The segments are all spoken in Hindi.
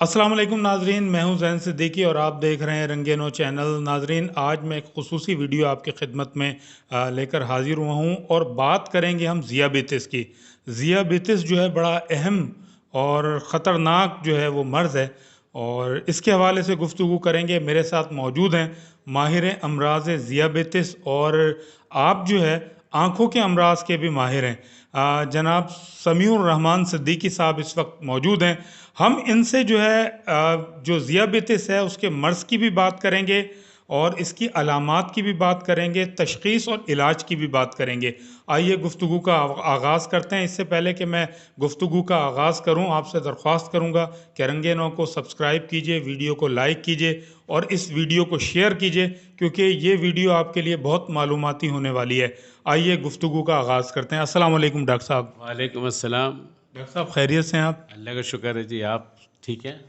अस्सलाम वालेकुम नाजरीन, मैं हूं जैन सिद्दीकी और आप देख रहे हैं रंगे नो चैनल। नाजरीन, आज मैं एक खुसूसी वीडियो आपकी खिदमत में लेकर हाजिर हुआ हूं और बात करेंगे हम ज़ियाबितिस की। ज़ियाबितिस जो है बड़ा अहम और ख़तरनाक जो है वो मर्ज़ है और इसके हवाले से गुफ्तगू करेंगे। मेरे साथ मौजूद हैं माहिर अमराज ज़ियाबितिस और आप जो है आँखों के अमराज के भी माहिर हैं। जनाब समीउर रहमान सिद्दीकी साहब इस वक्त मौजूद हैं। हम इनसे जो है जो ज़ियाबितिस है उसके मर्ज़ की भी बात करेंगे और इसकी अलामात की भी बात करेंगे, तशख़ीस और इलाज की भी बात करेंगे। आइए गुफ्तगू का आगाज़ करते हैं। इससे पहले कि मैं गुफ्तगू का आगाज़ करूं, आपसे दरख्वास्त करूंगा कि रंगे नौ को सब्सक्राइब कीजिए, वीडियो को लाइक कीजिए और इस वीडियो को शेयर कीजिए, क्योंकि ये वीडियो आपके लिए बहुत मालूमाती होने वाली है। आइए गुफ्तगू का आगाज़ करते हैं। अस्सलाम वालेकुम डॉक्टर साहब। वालेकुम अस्सलाम। डॉक्टर साहब खैरियत से हैं आप? अल्लाह का शुक्र है जी, आप ठीक हैं?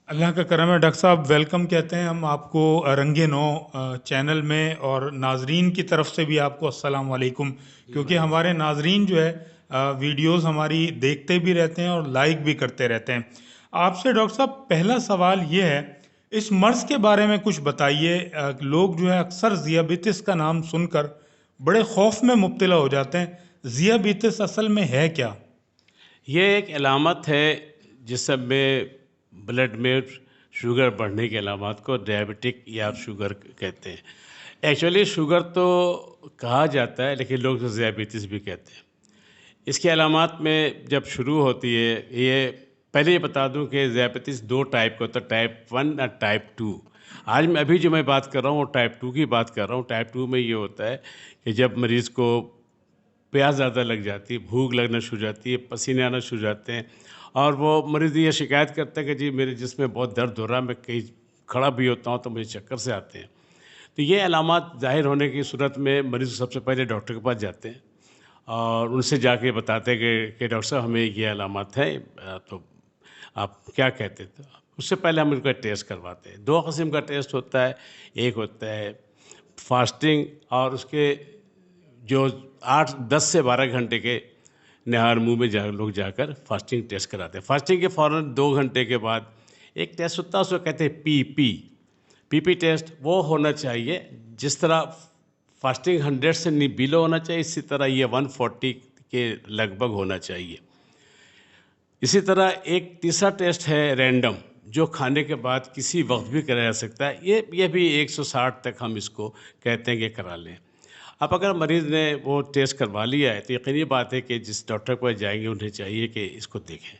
अल्लाह का करम है। डॉक्टर साहब वेलकम कहते हैं हम आपको रंगे नौ चैनल में, और नाजरीन की तरफ से भी आपको अस्सलाम वालेकुम, जी क्योंकि वालेकुम। हमारे नाजरीन जो है वीडियोस हमारी देखते भी रहते हैं और लाइक भी करते रहते हैं। आपसे डॉक्टर साहब पहला सवाल ये है, इस मर्ज़ के बारे में कुछ बताइए। लोग जो है अक्सर ज़ियाबितिस का नाम सुनकर बड़े खौफ में मुब्तला हो जाते हैं। ज़ियाबितिस असल में है क्या? ये एक अलामत है जिसमें ब्लड में शुगर बढ़ने की अलामत को डायबिटिक या शुगर कहते हैं। एक्चुअली शुगर तो कहा जाता है, लेकिन लोग तो ज़ियाबितिस भी कहते हैं। इसकी अलामत में जब शुरू होती है, ये पहले ये बता दूं कि ज़ियाबितिस दो टाइप का होता है, टाइप 1 और टाइप 2। आज मैं अभी जो मैं बात कर रहा हूँ वो टाइप 2 की बात कर रहा हूँ। टाइप 2 में ये होता है कि जब मरीज़ को प्यास ज़्यादा लग जाती है, भूख लगना शुरू हो जाती है, पसीने आना शुरू हो जाते हैं और वो मरीज़ ये शिकायत करता है कि जी मेरे जिस्म में बहुत दर्द हो रहा है, मैं कहीं खड़ा भी होता हूँ तो मुझे चक्कर से आते हैं। तो ये अलामत ज़ाहिर होने की सूरत में मरीज़ सबसे पहले डॉक्टर के पास जाते हैं और उनसे जाके बताते हैं कि डॉक्टर साहब हमें ये अलामत है, तो आप क्या कहते हैं? तो उससे पहले हम उनका टेस्ट करवाते हैं। 2 किस्म का टेस्ट होता है, एक होता है फास्टिंग और उसके जो 8-10 से 12 घंटे के नहर मुँह में जा लोग जाकर फास्टिंग टेस्ट कराते हैं। फास्टिंग के फ़ौरन 2 घंटे के बाद एक टेस्ट होता है, उसको कहते हैं पीपी टेस्ट। वो होना चाहिए जिस तरह फास्टिंग 100 से बिलो होना चाहिए, इसी तरह ये 140 के लगभग होना चाहिए। इसी तरह एक तीसरा टेस्ट है रैंडम, जो खाने के बाद किसी वक्त भी कराया जा सकता है। ये भी 160 तक हम इसको कहते हैं कि करा लें। अब अगर मरीज़ ने वो टेस्ट करवा लिया है तो यकीनी बात है कि जिस डॉक्टर के पास जाएंगे उन्हें चाहिए कि इसको देखें।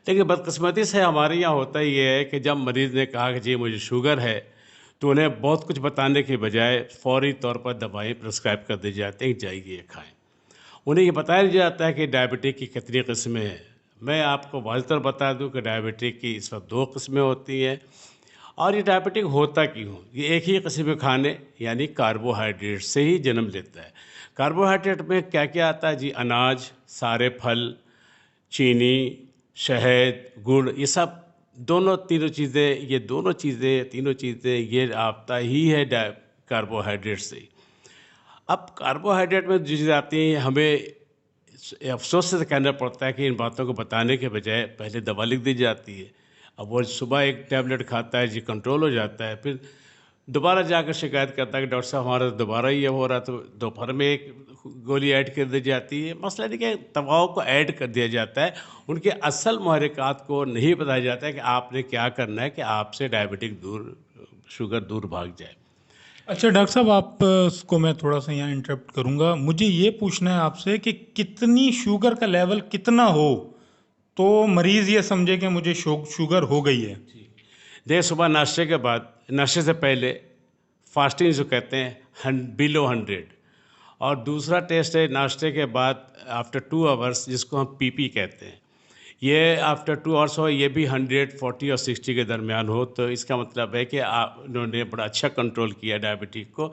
लेकिन बदकिस्मती से हमारे यहाँ होता ये है कि जब मरीज़ ने कहा कि जी मुझे शुगर है, तो उन्हें बहुत कुछ बताने के बजाय फ़ौरी तौर पर दवाएं प्रिस्क्राइब कर दी जाती हैं कि जाइए ये खाएँ। उन्हें ये बताया जाता है कि डायबिटिक की कितनी किस्में हैं। मैं आपको वाज़तौर बता दूं कि डायबिटिक की इस वक्त 2 किस्में होती हैं और ये डायबिटिक होता क्यों? ये एक ही किस्म के खाने यानी कार्बोहाइड्रेट से ही जन्म लेता है। कार्बोहाइड्रेट में क्या-क्या आता है जी? अनाज, सारे फल, चीनी, शहद, गुड़, ये सब दोनों तीनों चीज़ें, ये दोनों चीज़ें, तीनों चीज़ें ये आता ही है कार्बोहाइड्रेट से ही। अब कार्बोहाइड्रेट में जो चीज़ें आती हैं, हमें अफ़सोस से कहना पड़ता है कि इन बातों को बताने के बजाय पहले दवा लिख दी जाती है। अब वो सुबह एक टैबलेट खाता है जी, कंट्रोल हो जाता है, फिर दोबारा जाकर शिकायत करता है कि डॉक्टर साहब हमारा दोबारा ये हो रहा है, तो दोपहर में एक गोली ऐड कर दी जाती है। मसला नहीं कि दवाओं को ऐड कर दिया जाता है, उनके असल महरक़ात को नहीं बताया जाता है कि आपने क्या करना है कि आपसे डायबिटिक दूर, शुगर दूर भाग जाए। अच्छा डॉक्टर साहब, आप को मैं थोड़ा सा यहाँ इंटरप्ट करूँगा। मुझे ये पूछना है आपसे कि कितनी शुगर का लेवल कितना हो तो मरीज़ ये समझे कि मुझे शुगर हो गई है? देखिए, सुबह नाश्ते के बाद, नाश्ते से पहले फास्टिंग जो कहते हैं बिलो 100, और दूसरा टेस्ट है नाश्ते के बाद आफ्टर 2 आवर्स, जिसको हम पीपी कहते हैं। ये आफ्टर 2 आवर्स हो, ये भी 140 और 60 के दरमियान हो, तो इसका मतलब है कि उन्होंने बड़ा अच्छा कंट्रोल किया डायबिटिक को।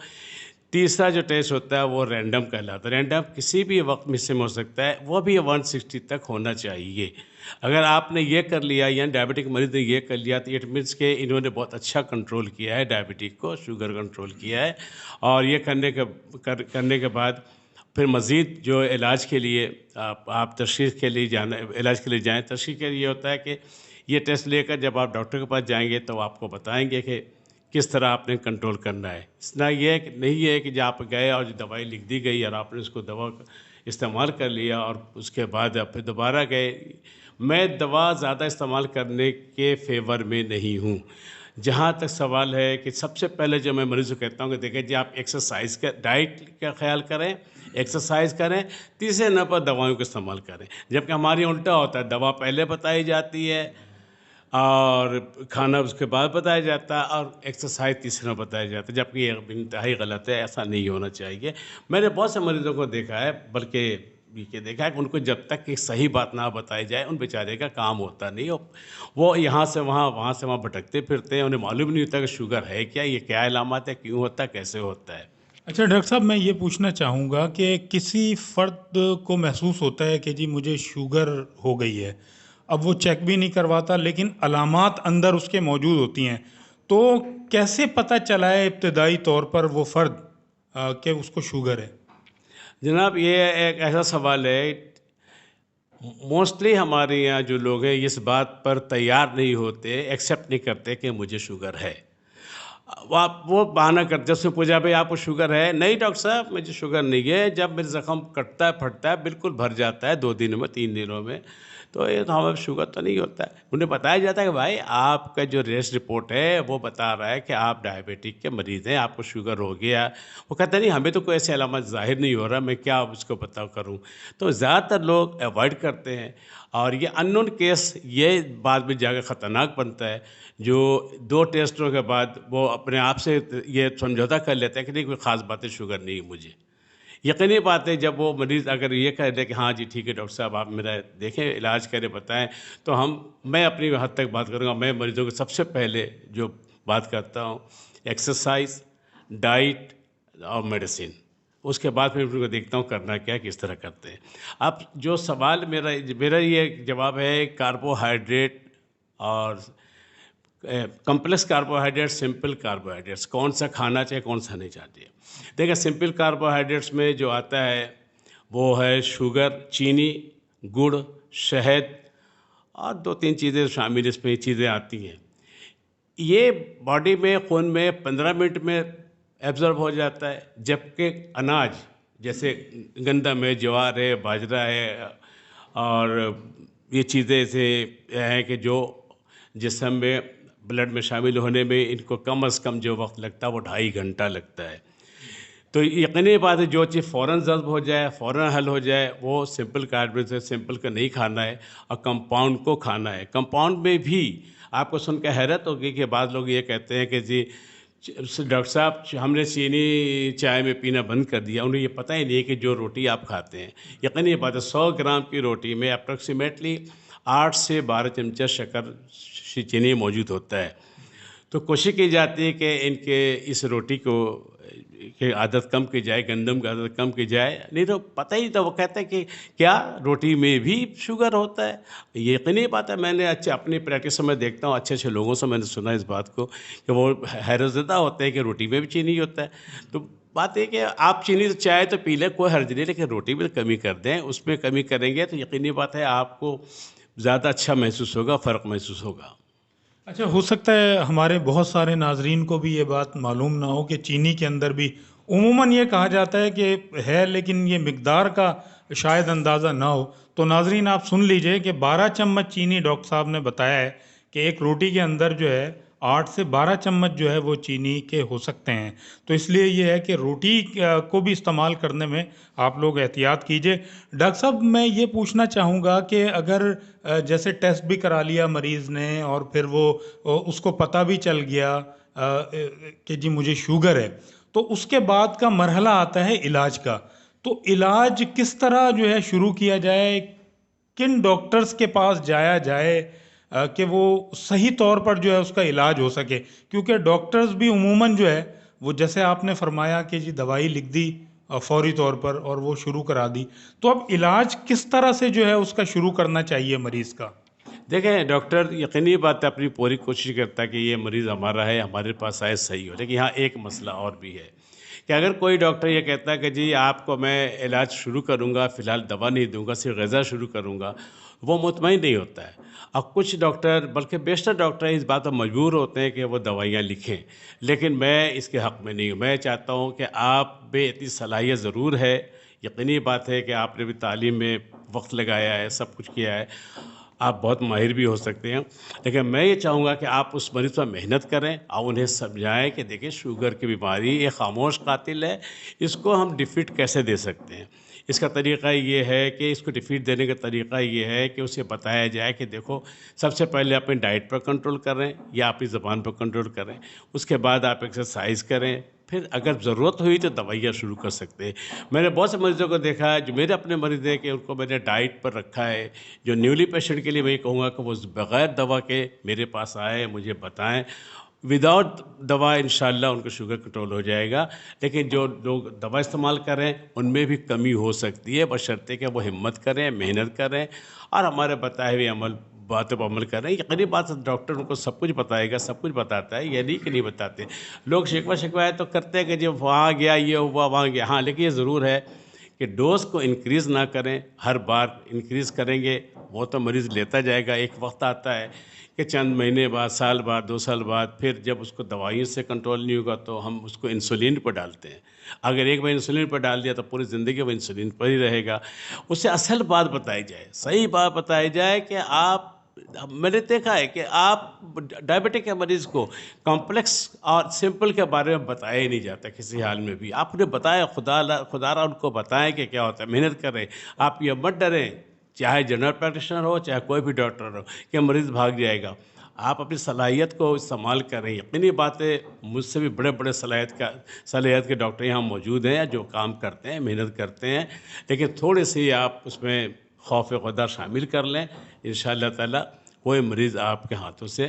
तीसरा जो टेस्ट होता है वो रैंडम कहलाता है। रैंडम किसी भी वक्त में से हो सकता है, वो भी 160 तक होना चाहिए। अगर आपने ये कर लिया या डायबिटिक मरीज ने ये कर लिया, तो इट मीन्स के इन्होंने बहुत अच्छा कंट्रोल किया है डायबिटिक को, शुगर कंट्रोल किया है। और ये करने के बाद फिर मज़ीद जो इलाज के लिए आप तशख़ीस के लिए जाना, इलाज के लिए जाएँ। तशख़ीस के लिए ये होता है कि ये टेस्ट लेकर जब आप डॉक्टर के पास जाएंगे तो आपको बताएंगे कि किस तरह आपने कंट्रोल करना है। इतना ये है कि नहीं है कि जब आप गए और जो दवाई लिख दी गई और आपने उसको दवा इस्तेमाल कर लिया और उसके बाद आप फिर दोबारा गए। मैं दवा ज़्यादा इस्तेमाल करने के फेवर में नहीं हूँ। जहाँ तक सवाल है कि सबसे पहले जो मैं मरीज़ को कहता हूँ कि देखिए जी, आप एक्सरसाइज का, डाइट का ख्याल करें, एक्सरसाइज करें, तीसरे नंबर पर दवाओं का इस्तेमाल करें। जबकि हमारी उल्टा होता है, दवा पहले बताई जाती है और खाना उसके बाद बताया जाता है और एक्सरसाइज तीसरा बताया जाता है, जबकि ये इंतहाई गलत है। ऐसा नहीं होना चाहिए। मैंने बहुत से मरीज़ों को देखा है, बल्कि ये देखा है कि उनको जब तक एक सही बात ना बताई जाए उन बेचारे का काम होता नहीं। वो यहाँ से वहाँ, वहाँ से वहाँ भटकते फिरते हैं। उन्हें मालूम नहीं होता कि शुगर है क्या, ये क्या इलामत है, क्यों होता है, कैसे होता है। अच्छा डॉक्टर साहब, मैं ये पूछना चाहूँगा कि किसी फ़र्द को महसूस होता है कि जी मुझे शुगर हो गई है। अब वो चेक भी नहीं करवाता लेकिन अलामात अंदर उसके मौजूद होती हैं। तो कैसे पता चला है इब्तिदाई तौर पर वो फ़र्द कि उसको शुगर है? जनाब, ये एक ऐसा सवाल है, मोस्टली हमारे यहाँ जो लोग हैं इस बात पर तैयार नहीं होते, एक्सेप्ट नहीं करते कि मुझे शुगर है। वो बहाना करते, उससे पूछा भाई आपको शुगर है? नहीं डॉक्टर साहब, मुझे शुगर नहीं है। जब मेरे ज़ख्म कटता है, फटता है, बिल्कुल भर जाता है 2 दिनों में, 3 दिनों में, तो ये तो हमें शुगर तो नहीं होता है। उन्हें बताया जाता है कि भाई आपका जो रेस्ट रिपोर्ट है वो बता रहा है कि आप डायबिटिक के मरीज़ हैं, आपको शुगर हो गया। वो कहते नहीं, हमें तो कोई ऐसी अलामत ज़ाहिर नहीं हो रहा, मैं क्या उसको बताओ करूँ। तो ज़्यादातर लोग अवॉइड करते हैं और ये अननोन केस ये बाद में जाकर ख़तरनाक बनता है। जो 2 टेस्टों के बाद वो अपने आप से ये समझौता कर लेते हैं कि नहीं, कोई ख़ास बात है, शुगर नहीं है मुझे। यकीनी बात है, जब वो मरीज़ अगर ये कह दे कि हाँ जी ठीक है डॉक्टर साहब, आप मेरा देखें, इलाज करें, बताएं, तो मैं अपनी हद तक बात करूँगा। मैं मरीज़ों को सबसे पहले जो बात करता हूँ, एक्सरसाइज, डाइट और मेडिसिन। उसके बाद फिर उनको देखता हूँ करना क्या है, किस तरह करते हैं। अब जो सवाल मेरा मेरा ये जवाब है, कार्बोहाइड्रेट और कॉम्प्लेक्स कार्बोहाइड्रेट, सिंपल कार्बोहाइड्रेट्स, कौन सा खाना चाहिए, कौन सा नहीं चाहिए। देखिए, सिंपल कार्बोहाइड्रेट्स में जो आता है वो है शुगर, चीनी, गुड़, शहद और 2-3 चीज़ें शामिल इसमें चीज़ें आती हैं। ये बॉडी में, खून में 15 मिनट में एब्जॉर्ब हो जाता है। जबकि अनाज जैसे गंदम है, ज्वार है, बाजरा है और ये चीज़ें ऐसे हैं कि जो जिस्म में, ब्लड में शामिल होने में इनको कम से कम जो वक्त लगता है वो 2.5 घंटा लगता है। तो यकीनी बात है, जो चीज़ फ़ौरन जल्ब हो जाए, फ़ौरन हल हो जाए, वो सिंपल कार्बोहाइड्रेट है, सिंपल का नहीं खाना है और कंपाउंड को खाना है। कंपाउंड में भी आपको सुन के हैरत होगी कि बाद लोग ये कहते हैं कि जी डॉक्टर साहब, हमने चीनी चाय में पीना बंद कर दिया। उन्हें ये पता ही नहीं है कि जो रोटी आप खाते हैं, यकीनी बात है 100 ग्राम की रोटी में अप्रॉक्सीमेटली 8 से 12 चमचा शक्कर चीनी मौजूद होता है। तो कोशिश की जाती है कि इनके इस रोटी को की आदत कम की जाए, गंदम की आदत कम की जाए। नहीं तो पता ही, तो वो कहते हैं कि क्या रोटी में भी शुगर होता है। ये यकीनी बात है, मैंने अपनी प्रैक्टिस में देखता हूँ, अच्छे अच्छे लोगों से मैंने सुना इस बात को कि वो हैरतज़दा होते हैं कि रोटी में भी चीनी होता है। तो बात है कि आप चीनी चाय तो पी लें, कोई हर्ज नहीं, लेकिन रोटी में कमी कर दें। उसमें कमी करेंगे तो यकीनी बात है आपको ज़्यादा अच्छा महसूस होगा, फ़र्क महसूस होगा। अच्छा, हो सकता है हमारे बहुत सारे नाजरीन को भी ये बात मालूम ना हो कि चीनी के अंदर भी उमूमन ये कहा जाता है कि है, लेकिन ये मिकदार का शायद अंदाज़ा ना हो। तो नाजरीन आप सुन लीजिए कि 12 चम्मच चीनी डॉक्टर साहब ने बताया है कि एक रोटी के अंदर जो है 8 से 12 चम्मच जो है वो चीनी के हो सकते हैं। तो इसलिए ये है कि रोटी को भी इस्तेमाल करने में आप लोग एहतियात कीजिए। डॉक्टर साहब, मैं ये पूछना चाहूँगा कि अगर जैसे टेस्ट भी करा लिया मरीज़ ने और फिर वो उसको पता भी चल गया कि जी मुझे शुगर है, तो उसके बाद का मरहला आता है इलाज का। तो इलाज किस तरह जो है शुरू किया जाए, किन डॉक्टर्स के पास जाया जाए कि वो सही तौर पर जो है उसका इलाज हो सके? क्योंकि डॉक्टर्स भी उमूमन जो है वो, जैसे आपने फरमाया कि जी दवाई लिख दी फौरी तौर पर और वो शुरू करा दी, तो अब इलाज किस तरह से जो है उसका शुरू करना चाहिए मरीज़ का? देखें, डॉक्टर यकीनी बात है अपनी पूरी कोशिश करता है कि ये मरीज़ हमारा है, हमारे पास आए, सही हो। लेकिन यहाँ एक मसला और भी है कि अगर कोई डॉक्टर ये कहता है कि जी आपको मैं इलाज शुरू करूँगा, फ़िलहाल दवा नहीं दूँगा, सिर्फ ग़िज़ा शुरू करूँगा, वो मुतमईन नहीं होता है। अब कुछ डॉक्टर, बल्कि बेशतर डॉक्टर इस बात पर मजबूर होते हैं कि वो दवाइयाँ लिखें, लेकिन मैं इसके हक़ में नहीं हूँ। मैं चाहता हूँ कि आप में इतनी सलाहियत ज़रूर है, यकीनी बात है कि आपने भी तालीम में वक्त लगाया है, सब कुछ किया है, आप बहुत माहिर भी हो सकते हैं, लेकिन मैं ये चाहूँगा कि आप उस मरीज़ पर मेहनत करें और उन्हें समझाएं कि देखिए शुगर की बीमारी ये खामोश कातिल है, इसको हम डिफीट कैसे दे सकते हैं। इसका तरीक़ा ये है कि इसको डिफीट देने का तरीक़ा ये है कि उसे बताया जाए कि देखो, सबसे पहले अपनी डाइट पर कंट्रोल करें या अपनी ज़बान पर कंट्रोल करें, उसके बाद आप एक्सरसाइज करें, फिर अगर ज़रूरत हुई तो दवाइयाँ शुरू कर सकते हैं। मैंने बहुत से मरीज़ों को देखा है, जो मेरे अपने मरीज़ हैं, कि उनको मैंने डाइट पर रखा है। जो न्यूली पेशेंट के लिए मैं ये कहूँगा कि वो बग़ैर दवा के मेरे पास आएँ, मुझे बताएँ। विदाउट दवा इंशाअल्लाह उनका शुगर कंट्रोल हो जाएगा, लेकिन जो लोग दवा इस्तेमाल करें उनमें भी कमी हो सकती है, बशर्ते कि वो हिम्मत करें, मेहनत करें और हमारे बताए हुए बातों पर अमल करें। यकीनी बात है, डॉक्टर उनको सब कुछ बताएगा, सब कुछ बताता है, ये नहीं कि नहीं बताते। लोग शिकवा-शिकायत तो करते हैं कि जब वहाँ गया, ये हुआ, वहाँ गया। हाँ, लेकिन ये ज़रूर है कि डोज़ को इंक्रीज़ ना करें, हर बार इंक्रीज़ करेंगे वो तो मरीज़ लेता जाएगा। एक वक्त आता है कि चंद महीने बाद, साल बाद, 2 साल बाद, फिर जब उसको दवाइयों से कंट्रोल नहीं होगा तो हम उसको इंसुलिन पर डालते हैं। अगर एक बार इंसुलिन पर डाल दिया तो पूरी ज़िंदगी वो इंसुलिन पर ही रहेगा। उसे असल बात बताई जाए, सही बात बताई जाए कि आप, मैंने देखा है कि आप डायबिटिक के मरीज़ को कॉम्प्लेक्स और सिंपल के बारे में बताया ही नहीं जाता किसी हाल में भी। आप उन्हें बताएं, खुदारा उनको बताएं कि क्या होता है, मेहनत करें। आप ये मत डरें, चाहे जनरल प्रैक्टिशनर हो, चाहे कोई भी डॉक्टर हो, कि मरीज़ भाग जाएगा। आप अपनी सलाहियत को इस्तेमाल करें। यकीनी बात है, मुझसे भी बड़े-बड़े सलाहियत के डॉक्टर यहाँ मौजूद हैं जो काम करते हैं, मेहनत करते हैं, लेकिन थोड़ी-सी आप उसमें खौफ खुदा शामिल कर लें। इंशाअल्लाह ताला कोई मरीज़ आपके हाथों से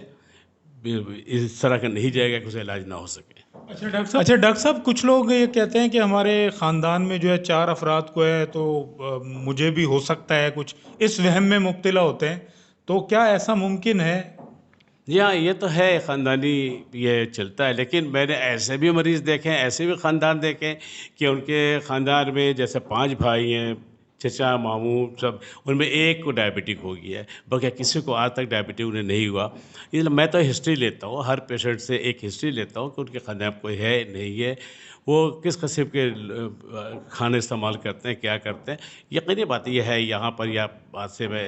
इस तरह का नहीं जाएगा कि उसे इलाज ना हो सके। अच्छा डॉक्टर साहब, कुछ लोग ये कहते हैं कि हमारे ख़ानदान में जो है 4 अफ़राद को है, तो मुझे भी हो सकता है कुछ, इस वहम में मुब्तला होते हैं, तो क्या ऐसा मुमकिन है? जी हाँ, ये तो है, ख़ानदानी ये चलता है, लेकिन मैंने ऐसे भी मरीज़ देखे हैं, ऐसे भी ख़ानदान देखे कि उनके ख़ानदान में जैसे 5 भाई हैं, चचा, मामू सब, उनमें एक को डायबिटिक हो गया है, बल्कि किसी को आज तक डायबिटिक उन्हें नहीं हुआ। इसलिए मैं तो हिस्ट्री लेता हूँ, हर पेशेंट से एक हिस्ट्री लेता हूँ कि उनके ख़ानदान में कोई है, नहीं है, वो किस किस्म के खाने इस्तेमाल करते हैं, क्या करते हैं। यकीनी बात ये है, यहाँ पर यह बात से मैं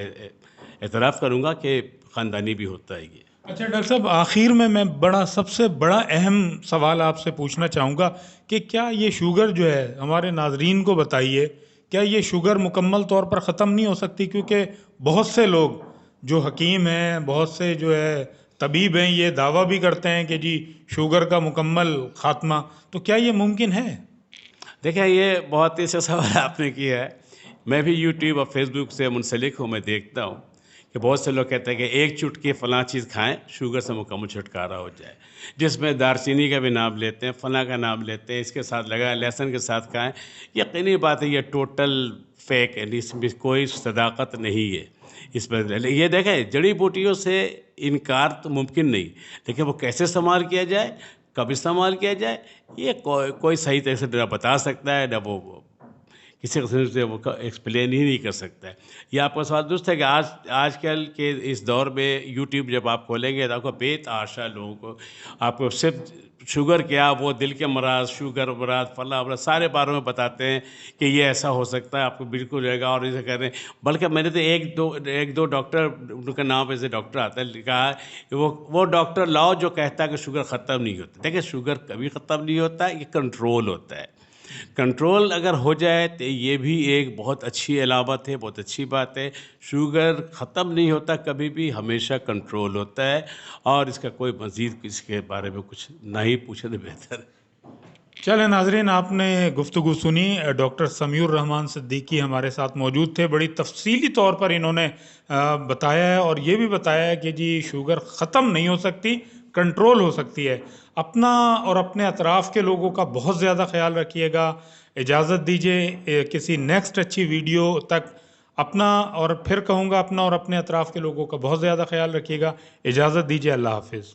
एतराफ़ करूँगा कि ख़ानदानी भी होता है ये। अच्छा डॉक्टर साहब, आखिर में मैं सबसे बड़ा अहम सवाल आपसे पूछना चाहूँगा कि क्या ये शुगर जो है, हमारे नाज़रीन को बताइए, क्या ये शुगर मुकम्मल तौर पर ख़त्म नहीं हो सकती? क्योंकि बहुत से लोग जो हकीम हैं, बहुत से जो है तबीब हैं, ये दावा भी करते हैं कि जी शुगर का मुकम्मल ख़ात्मा, तो क्या ये मुमकिन है? देखिए, ये बहुत ही अच्छा सवाल आपने किया है। मैं भी यूट्यूब और फेसबुक से मुंसलिक हूँ, मैं देखता हूँ कि बहुत से लोग कहते हैं कि एक चुटकी फ़लाँ चीज़ खाएँ, शुगर से मुकम्मल छुटकारा हो जाए। जिसमें दालचीनी का भी नाम लेते हैं, फ़लाँ का नाम लेते हैं, इसके साथ लगा लहसुन के साथ खाएँ। यकीनी बात है, ये टोटल फ़ेक है, इसमें कोई सदाकत नहीं है। इसमें ये देखें, जड़ी-बूटियों से इनकार तो मुमकिन नहीं, लेकिन वो कैसे इस्तेमाल किया जाए, कब इस्तेमाल किया जाए, ये कोई सही तरह से ना बता सकता है, ना वो किसी किस्म से वो एक्सप्लेन ही नहीं कर सकता है। ये आपका सवाल दुरुस्त है कि आजकल के इस दौर में यूट्यूब जब आप खोलेंगे तो आपको बेतहाशा लोगों को, आपको सिर्फ शुगर क्या, वो दिल के अमराज, शुगर अमराज, फला अमराज, सारे बारे में बताते हैं कि ये ऐसा हो सकता है, आपको बिल्कुल रहेगा और ऐसे कर रहे हैं। बल्कि मैंने तो एक दो डॉक्टर, उनका नाम ऐसे डॉक्टर आता है, लिखा है वो डॉक्टर लाओ जो कहता है कि शुगर ख़त्म नहीं होता। देखिए, शुगर कभी ख़त्म नहीं होता, ये कंट्रोल होता है। कंट्रोल अगर हो जाए तो ये भी एक बहुत अच्छी अलामत है, बहुत अच्छी बात है। शुगर ख़त्म नहीं होता कभी भी, हमेशा कंट्रोल होता है, और इसका कोई मज़ीद इसके बारे में कुछ ना ही पूछे तो बेहतर है। चलें नाज़रीन, आपने गुफ्तगू सुनी। डॉक्टर समीउर रहमान सिद्दीकी हमारे साथ मौजूद थे। बड़ी तफसीली तौर पर इन्होंने बताया है, और ये भी बताया है कि जी शुगर ख़त्म नहीं हो सकती, कंट्रोल हो सकती है। अपना और अपने अतराफ़ के लोगों का बहुत ज़्यादा ख्याल रखिएगा। इजाज़त दीजिए, किसी नेक्स्ट अच्छी वीडियो तक अपना, और फिर कहूँगा अपना और अपने अतराफ़ के लोगों का बहुत ज़्यादा ख्याल रखिएगा। इजाज़त दीजिए, अल्लाह हाफ़िज़।